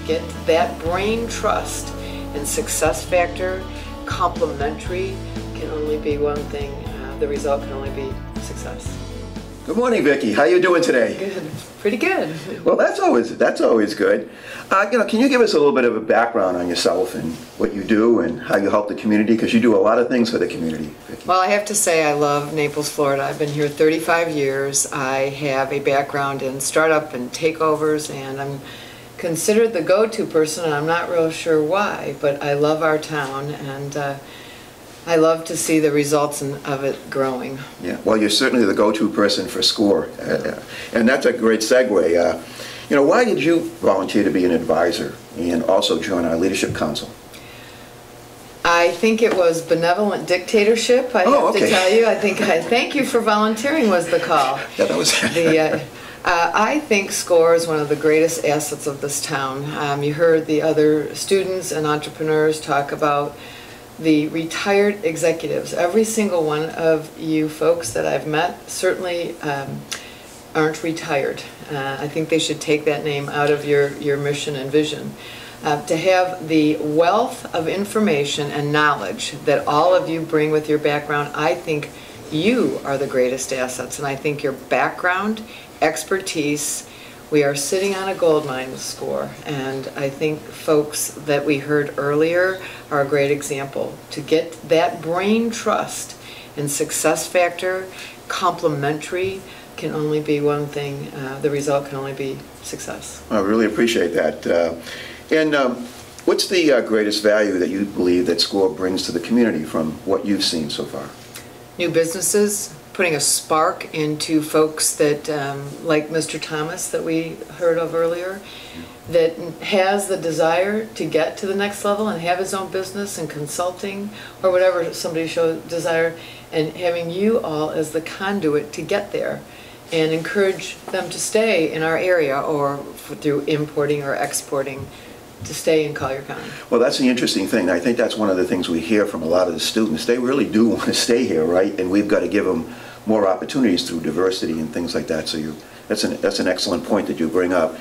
get that brain trust and success factor complementary can only be one thing. The result can only be success. Good morning, Vicki. How you doing today? Good. Pretty good. Well, that's always good. Can you give us a little bit of a background on yourself and what you do and how you help the community? Because you do a lot of things for the community, Vicki. Well, I have to say I love Naples, Florida. I've been here 35 years. I have a background in startup and takeovers, and I'm considered the go-to person, and I'm not real sure why, but I love our town, and I love to see the results of it growing. Yeah, well, you're certainly the go-to person for SCORE, and that's a great segue. Why did you volunteer to be an advisor and also join our leadership council? I think it was benevolent dictatorship. I have to tell you. I thank you for volunteering was the call. Yeah, that was. I think SCORE is one of the greatest assets of this town. You heard the other students and entrepreneurs talk about the retired executives. Every single one of you folks that I've met certainly aren't retired. I think they should take that name out of your mission and vision. To have the wealth of information and knowledge that all of you bring with your background, I think you are the greatest assets, and I think your background, expertise, we are sitting on a gold mine with SCORE, and I think folks that we heard earlier are a great example. To get that brain trust and success factor complementary can only be one thing. The result can only be success. I really appreciate that. What's the greatest value that you believe that SCORE brings to the community from what you've seen so far? New businesses, putting a spark into folks that, like Mr. Thomas that we heard of earlier, that has the desire to get to the next level and have his own business and consulting or whatever somebody shows desire, and having you all as the conduit to get there and encourage them to stay in our area or through importing or exporting to stay in Collier County. Well, that's the interesting thing. I think that's one of the things we hear from a lot of the students. They really do want to stay here, right? And we've got to give them more opportunities through diversity and things like that. So that's an excellent point that you bring up.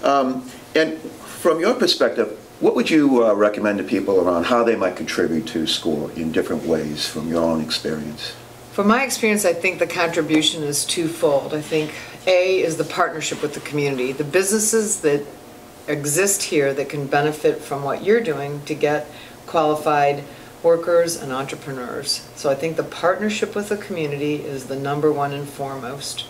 And from your perspective, what would you recommend to people around how they might contribute to SCORE in different ways from your own experience? From my experience, I think the contribution is twofold. I think A is the partnership with the community. The businesses that exist here that can benefit from what you're doing to get qualified workers and entrepreneurs. So I think the partnership with the community is the number one and foremost.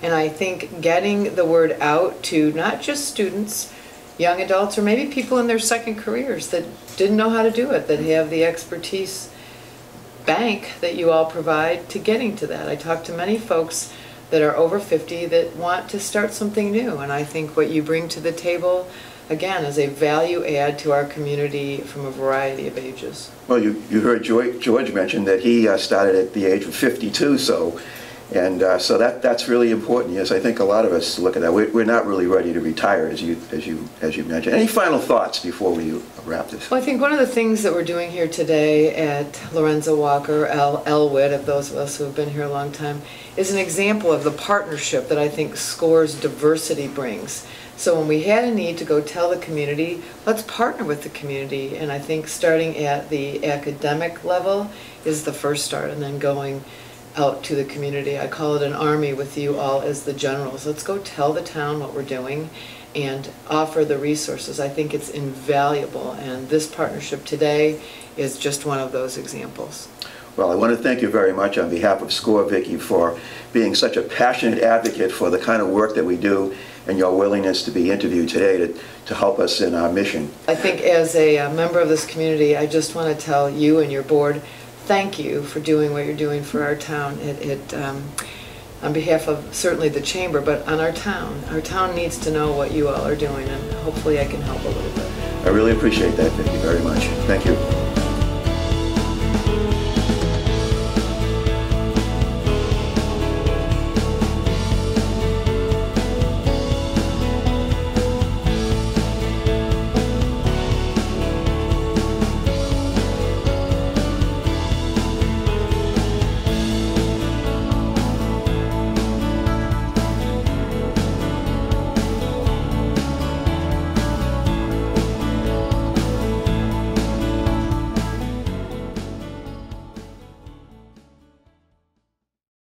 And I think getting the word out to not just students, young adults, or maybe people in their second careers that didn't know how to do it, that have the expertise bank that you all provide to getting to that. I talk to many folks that are over 50 that want to start something new, and I think what you bring to the table, again, is a value add to our community from a variety of ages. Well, you heard George mention that he started at the age of 52, so that's really important. Yes, I think a lot of us look at that. We're not really ready to retire, as you mentioned. Any final thoughts before we wrap this? Well, I think one of the things that we're doing here today at Lorenzo Walker, Elwood, of those of us who have been here a long time, is an example of the partnership that I think SCORE's diversity brings. So when we had a need to go tell the community, let's partner with the community. And I think starting at the academic level is the first start, and then going out to the community. I call it an army with you all as the generals. Let's go tell the town what we're doing and offer the resources. I think it's invaluable, and this partnership today is just one of those examples. Well, I want to thank you very much on behalf of SCORE, Vicki, for being such a passionate advocate for the kind of work that we do and your willingness to be interviewed today to help us in our mission. I think as a member of this community, I just want to tell you and your board, thank you for doing what you're doing for our town. On behalf of certainly the chamber, but on our town needs to know what you all are doing, and hopefully I can help a little bit. I really appreciate that, Vicki, very much. Thank you.